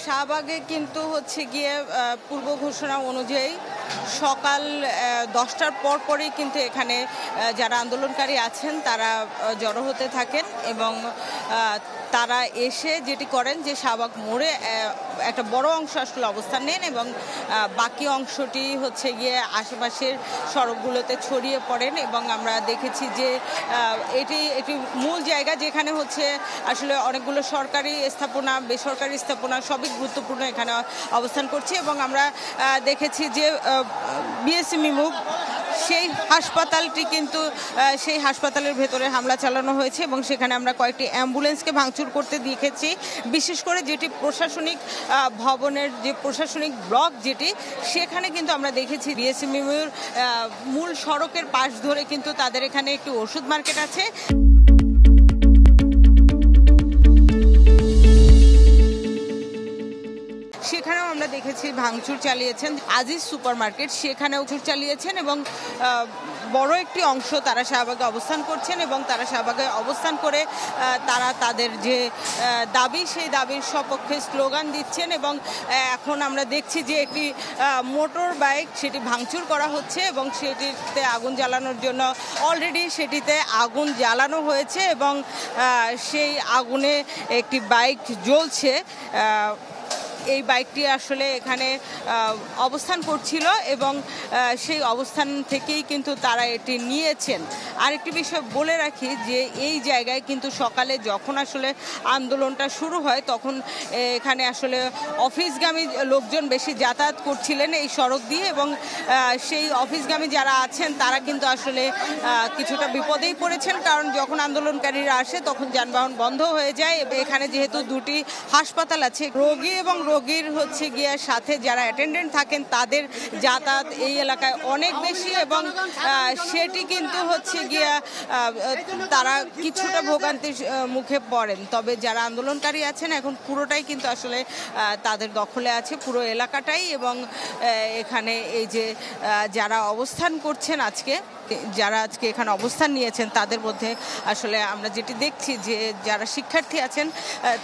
শাহবাগে কিন্তু হচ্ছে গিয়ে পূর্ব ঘোষণা অনুযায়ী সকাল 10টার পরই কিন্তু এখানে যারা আন্দোলনকারী আছেন তারা জড়ো হতে থাকেন এবং তারা এসে যেটি করেন যে শাহবাগ মোড়ে একটা বড় অংশ আসলে অবস্থান নেন এবং বাকি অংশটি হচ্ছে গিয়ে আশেপাশের সড়কগুলোতে ছড়িয়ে পড়েন এবং আমরা দেখেছি যে এটি একটি মূল জায়গা যেখানে হচ্ছে আসলে অনেকগুলো সরকারি স্থাপনা বেসরকারি স্থাপনা সবই গুরুত্বপূর্ণ এখানে অবস্থান করছে এবং আমরা দেখেছি যে বিএসএমইউ সেই হাসপাতালটি কিন্তু সেই হাসপাতালের ভেতরে হামলা চালানো হয়েছে এবং সেখানে আমরা কয়েকটি অ্যাম্বুলেন্সকে ভাঙচুর করতে দেখেছি বিশেষ করে যেটি প্রশাসনিক ভবনের যে প্রশাসনিক ব্লক যেটি সেখানে কিন্তু আমরা দেখেছি বিএসএমইউর মূল সড়কের পাশ ধরে কিন্তু তাদের এখানে একটি ওষুধ মার্কেট আছে। সেখানেও আমরা দেখেছি ভাঙচুর চালিয়েছেন আজিজ সুপার মার্কেট, সেখানেও ভাঙচুর চালিয়েছেন এবং বড় একটি অংশ তারা শাহবাগে অবস্থান করছেন এবং তারা শাহবাগে অবস্থান করে তারা তাদের যে দাবি সেই দাবির সপক্ষে স্লোগান দিচ্ছেন এবং এখন আমরা দেখছি যে একটি মোটর বাইক সেটি ভাঙচুর করা হচ্ছে এবং সেটিতে আগুন জ্বালানোর জন্য অলরেডি সেটিতে আগুন জ্বালানো হয়েছে এবং সেই আগুনে একটি বাইক জ্বলছে। এই বাইকটি আসলে এখানে অবস্থান করছিল এবং সেই অবস্থান থেকেই কিন্তু তারা এটি নিয়েছেন। আরেকটি বিষয় বলে রাখি যে এই জায়গায় কিন্তু সকালে যখন আসলে আন্দোলনটা শুরু হয় তখন এখানে আসলে অফিসগামী লোকজন বেশি যাতায়াত করছিলেন এই সড়ক দিয়ে এবং সেই অফিসগামী যারা আছেন তারা কিন্তু আসলে কিছুটা বিপদেই পড়েছেন, কারণ যখন আন্দোলনকারীরা আসে তখন যানবাহন বন্ধ হয়ে যায়। এখানে যেহেতু দুটি হাসপাতাল আছে, রোগী এবং রোগীর হচ্ছে গিয়ে সাথে যারা অ্যাটেন্ডেন্ট থাকেন তাদের যাতায়াত এই এলাকায় অনেক বেশি এবং সেটি কিন্তু হচ্ছে গিয়া তারা কিছুটা ভোগান্তির মুখে পড়েন। তবে যারা আন্দোলনকারী আছেন এখন পুরোটাই কিন্তু আসলে তাদের দখলে আছে পুরো এলাকাটাই এবং এখানে এই যে যারা অবস্থান করছেন যারা আজকে এখানে অবস্থান নিয়েছেন তাদের মধ্যে আসলে আমরা যেটি দেখছি যে যারা শিক্ষার্থী আছেন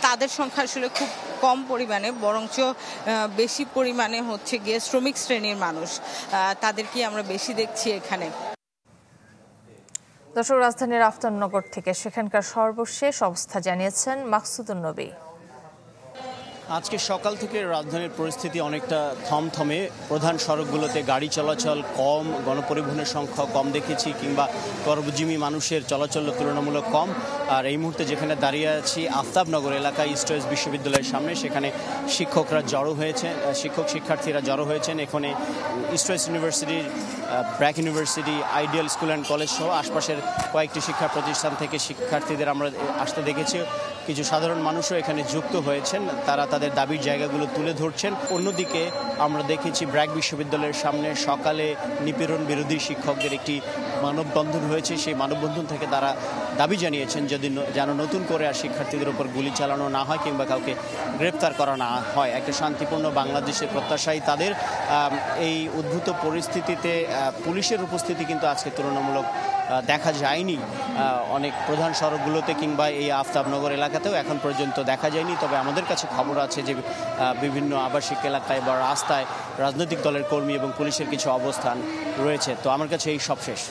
তাদের সংখ্যা আসলে খুব কম পরিমাণে, বরঞ্চ বেশি পরিমাণে হচ্ছে গিয়ে শ্রমিক শ্রেণীর মানুষ, তাদেরকে আমরা বেশি দেখছি এখানে। দর্শক, রাজধানীর আফতাবনগর থেকে সেখানকার সর্বশেষ অবস্থা জানিয়েছেন মাকসুদুন নবী। আজকে সকাল থেকে রাজধানীর পরিস্থিতি অনেকটা থমথমে। প্রধান সড়কগুলোতে গাড়ি চলাচল কম, গণপরিবহনের সংখ্যা কম দেখেছি, কিংবা কর্মজীবী মানুষের চলাচল তুলনামূলক কম। আর এই মুহূর্তে যেখানে দাঁড়িয়ে আছি আফতাবনগর এলাকায় ইস্ট ওয়েস্ট বিশ্ববিদ্যালয়ের সামনে, সেখানে শিক্ষকরা জড়ো হয়েছে, শিক্ষার্থীরা জড়ো হয়েছেন। এখানে ইস্ট ওয়েস্ট ইউনিভার্সিটির, BRAC university, ideal school and college সহ আশপাশের কয়েকটি শিক্ষা প্রতিষ্ঠান থেকে শিক্ষার্থীদের আমরা আসতে দেখেছি। কিছু সাধারণ মানুষও এখানে যুক্ত হয়েছেন, তারা তাদের দাবির জায়গাগুলো তুলে ধরছেন। অন্যদিকে আমরা দেখেছি ব্র্যাক বিশ্ববিদ্যালয়ের সামনে সকালে নিপীড়ন বিরোধী শিক্ষকদের একটি মানববন্ধন হয়েছে। সেই মানববন্ধন থেকে তারা দাবি জানিয়েছেন যেন নতুন করে আর শিক্ষার্থীদের উপর গুলি চালানো না হয় কিংবা কাউকে গ্রেপ্তার করা না হয়। একটা শান্তিপূর্ণ বাংলাদেশের প্রত্যাশাই তাদের। এই উদ্ভূত পরিস্থিতিতে পুলিশের উপস্থিতি কিন্তু আজকে তুলনামূলক দেখা যায়নি অনেক প্রধান সড়কগুলোতে কিংবা এই আফতাবনগর এলাকাতেও এখন পর্যন্ত দেখা যায়নি। তবে আমাদের কাছে খবর আছে যে বিভিন্ন আবাসিক এলাকায় বা রাস্তায় রাজনৈতিক দলের কর্মী এবং পুলিশের কিছু অবস্থান রয়েছে। তো আমার কাছে এই সব শেষ।